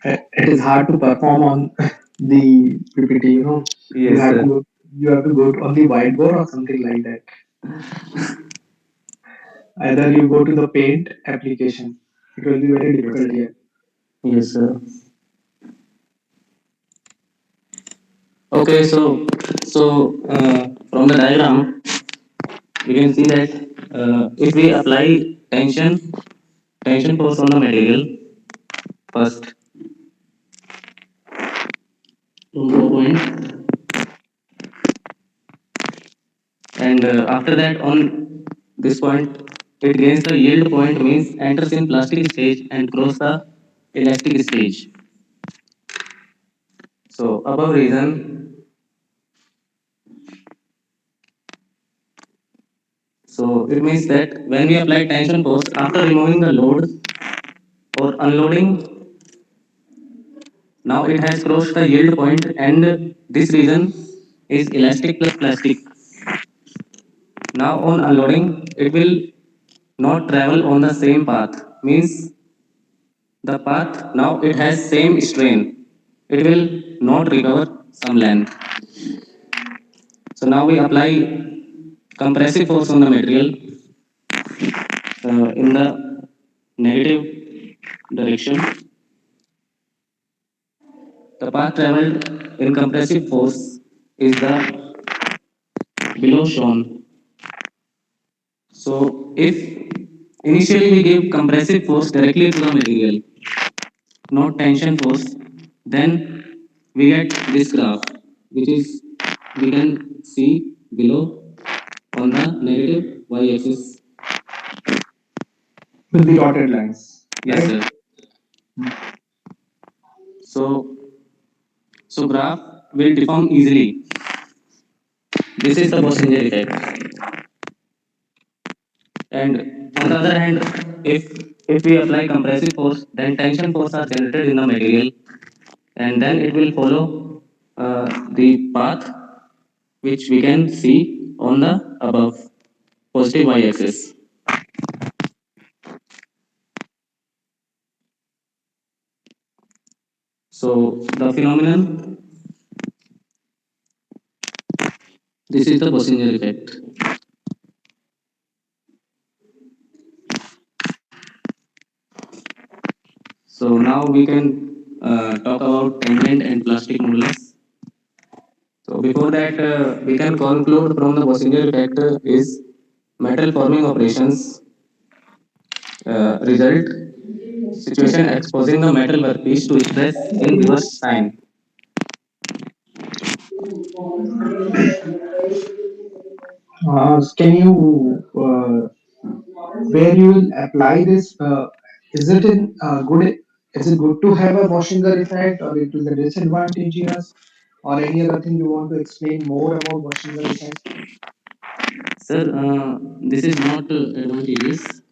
It is hard to perform on the PPT. You yes, have to sir. go on the whiteboard or something like that. Either you go to the Paint application. It will be very Yes, difficult sir. here. Yes, sir. Okay, so from the diagram we can see that if we apply tension force on the material first from the point, and after that on this point it gains the yield point, means enters in plastic stage and cross the elastic stage. So above reason, so it means that when we apply tension force after removing the load or unloading, now it has crossed the yield point, and this region is elastic plus plastic. Now on unloading it will not travel on the same path, means the path now it has same strain, it will not recover some length. So now we apply compressive force on the material in the negative direction. The path traveled in compressive force is the below shown. So if initially we give compressive force directly to the material, not tension force, then we get this graph, which is we can see below on the negative y-axis. With the dotted lines, Yes, right? sir. So graph will deform easily. This is the Bossinger effect. And on the other hand, if we apply compressive force, then tension force are generated in the material, and then it will follow the path which we can see on the above positive y-axis. So the phenomenon, this is the Bossinger effect. So now we can talk about tangent and plastic modulus. So before that, we can conclude from the Bossinger effect is metal forming operations result situation exposing the metal workpiece to stress in reverse sign. Can you where you will apply this? Is it in good? Is it good to have a Washington effect, or it is a disadvantageous, or any other thing you want to explain more about Washington effect? Sir, this is not advantageous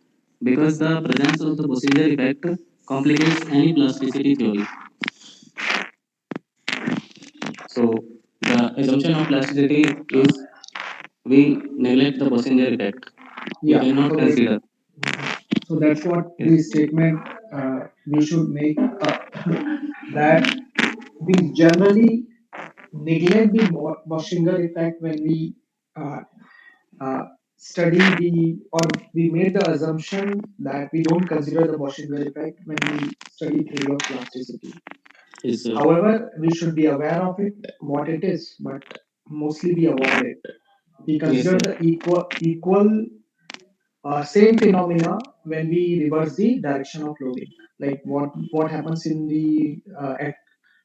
because the presence of the Bossinger effect complicates any plasticity theory. So the assumption of plasticity is we neglect the Bossinger effect. We Yeah. cannot So that. consider. Mhm. So that's what Yes. the statement we should make that we generally neglect the Washington effect when we uh, uh, study the or we made the assumption that we don't consider the Washington effect when we study theory of plasticity. Yes, sir. However, we should be aware of it, what it is, but mostly we avoid it. We Yes, consider sir. the equal same phenomena when we reverse the direction of loading. Like what happens in the at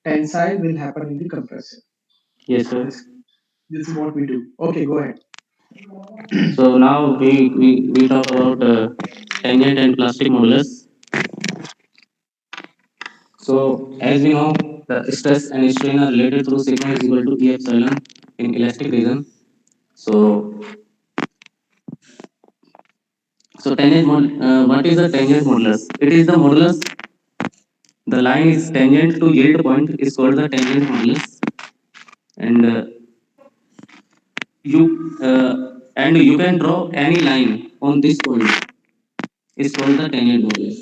tensile will happen in the compressive. Yes, sir. This This is what we do. Okay, go ahead. So now we talk about tangent and plastic modulus. So as we know, the stress and strain are related through sigma is equal to E epsilon in elastic region. So what is the tangent modulus? It is the modulus. The line is tangent to yield point is called the tangent modulus, and you can draw any line on this point is called the tangent modulus.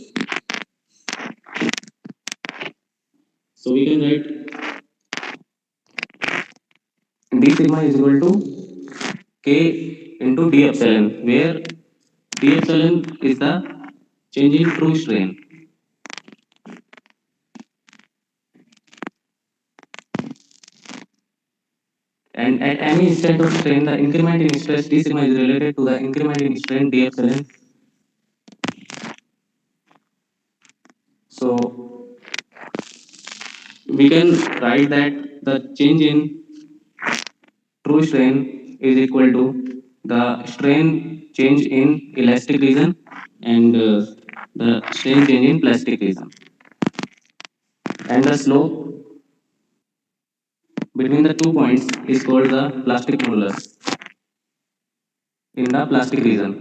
So we can write d sigma is equal to k into d epsilon, where d epsilon is the change in true strain, and at any instant of strain, the increment in stress d sigma is related to the increment in strain d epsilon. So we can write that the change in true strain is equal to the strain change in elastic region and the strain change in plastic region, and the slope between the 2 points is called the plastic modulus in the plastic region.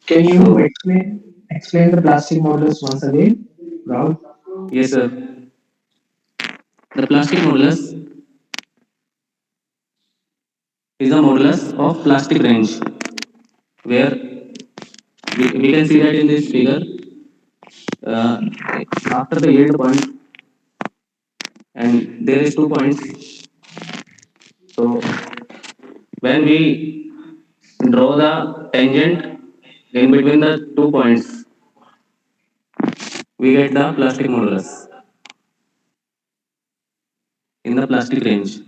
Can you So explain the plastic modulus once again, Rahul? yes sir, the plastic modulus is the modulus of plastic range, where we can see that in this figure, uh, after the yield point, and there is 2 points. So when we draw the tangent in between the 2 points, we get the plastic modulus in the plastic range,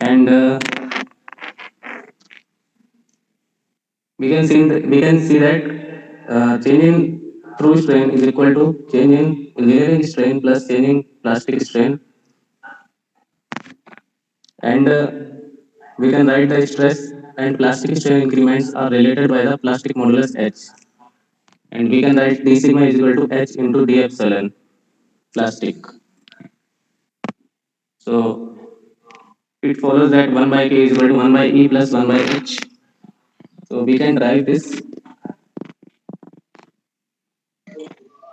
and we can see that change in through strain is equal to change in engineering strain plus change in plastic strain, and we can write the stress and plastic strain increments are related by the plastic modulus h, and we can write d sigma is equal to h into d epsilon plastic. So it follows that 1 by k is equal to 1 by e plus 1 by h. So we can derive this.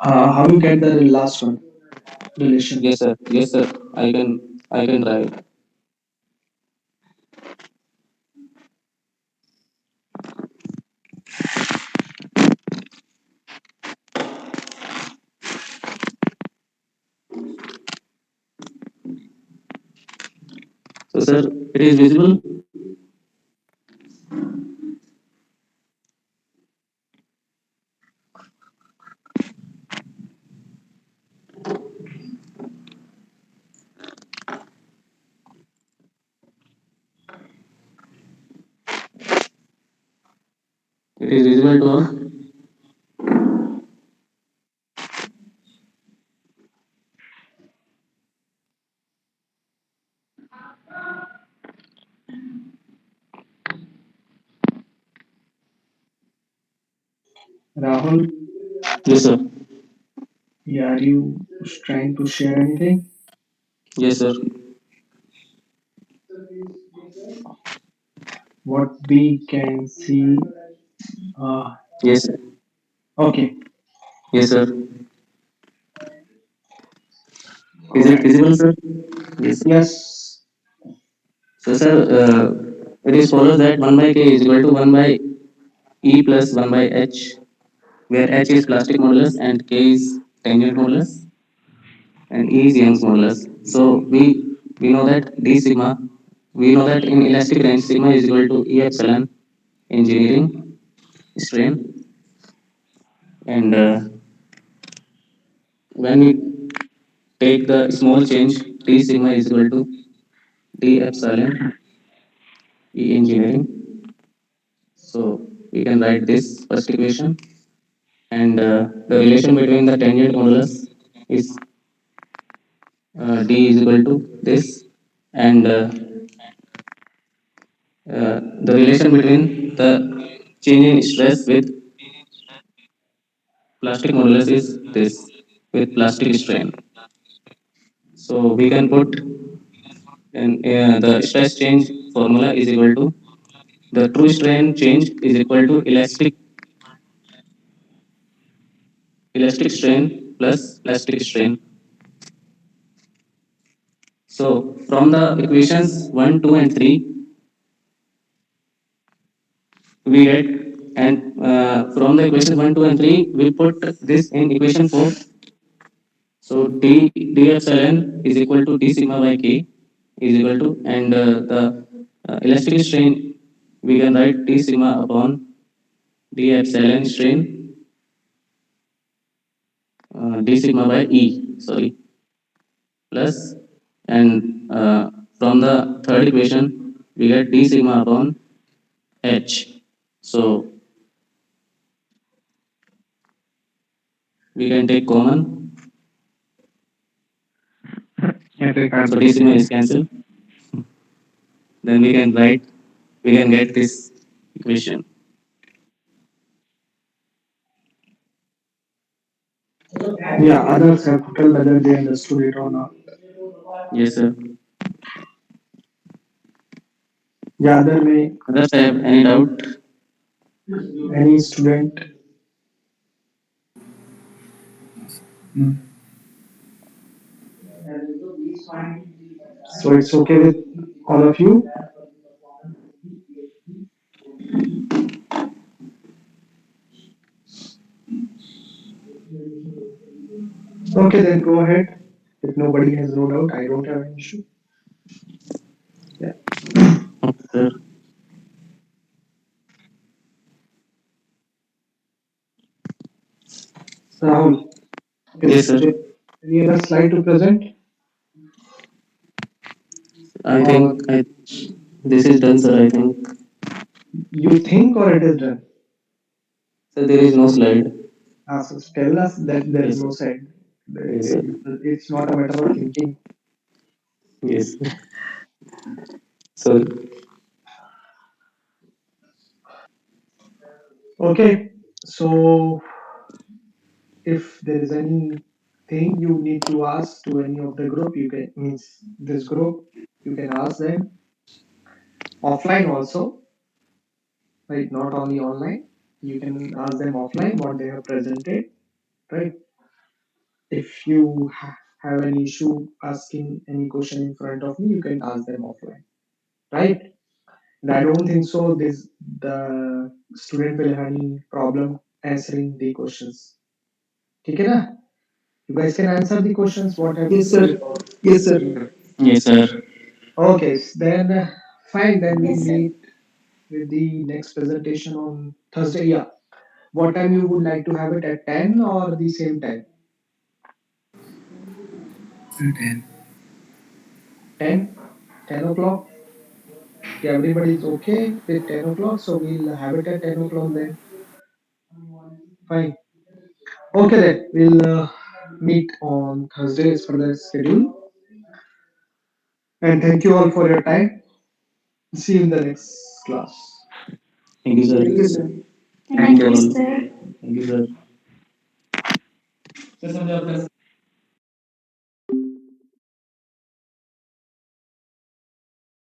How you get the last one relation? Yes, sir. Yes, sir. I can drive. So, sir, it is visible. It is visible to all. Rahul, Yes, sir. yeah, are you trying to share anything? Yes, sir. What we can see. Uh, Yes. okay. Yes, sir. Is All it right. visible, sir? Yes. Yes. So, sir, it is follows that 1 by k is equal to 1 by e plus 1 by h, where h is plastic modulus and k is tangent modulus and e is Young's modulus. So we know that d sigma, we know that in elastic range sigma is equal to e epsilon engineering strain, and when we take the small change, d sigma is equal to d epsilon e engineering. So we can write this first equation, and the relation between the tangent modulus is d is equal to this, and the relation between the change in stress with plastic modulus is this, with plastic strain. So we can put in the stress change formula is equal to the true strain change is equal to elastic strain plus plastic strain. So from the equations 1, 2, and 3, we get, and from the equations 1, 2, and 3, we put this in equation 4. So d epsilon is equal to d sigma by k is equal to, and the elastic strain we can write d sigma upon d epsilon strain, d sigma by e, sorry, plus, and from the third equation we get d sigma upon h. So we can take common, so d sigma is cancelled, then we can get this equation. Yeah, others have to tell whether they understood it or not. Yes, sir. Yeah, other may Others have any doubt? any student. So it's okay with all of you. Okay, then go ahead. If nobody has no doubt, I don't have an issue. Yeah. Okay, sir. Rahul, Yes, is sir. there any other slide to present? I Or think this is done, sir. I think. you think or it is done? So there is no slide. So tell us that there is Yes, no sir. side. Yes, sir. It's not a matter of thinking. Yes. Sorry. Okay, so if there is anything you need to ask to any of the group, you can means this group, you can ask them offline also, right? Not only online. You can ask them offline what they have presented, right? If you have any issue asking any question in front of me, you can ask them offline, right? And I don't think so. This the student will have any problem answering the questions. Okay, na? You guys can answer the questions. What have Yes, sir. Yes, sir. Yes, sir. okay? Then fine. Then we'll meet with the next presentation on Thursday. Yeah. What time you would like to have it at 10 or the same time? 10? 10 o'clock? Yeah, everybody is okay with 10 o'clock, so we'll have it at 10 o'clock then. Fine. Okay, then we'll meet on Thursday as per the schedule. And thank you all for your time. See you in the next class. Thank you, sir. Thank you, sir. Thank Thank you you, all. sir. Thank you, sir.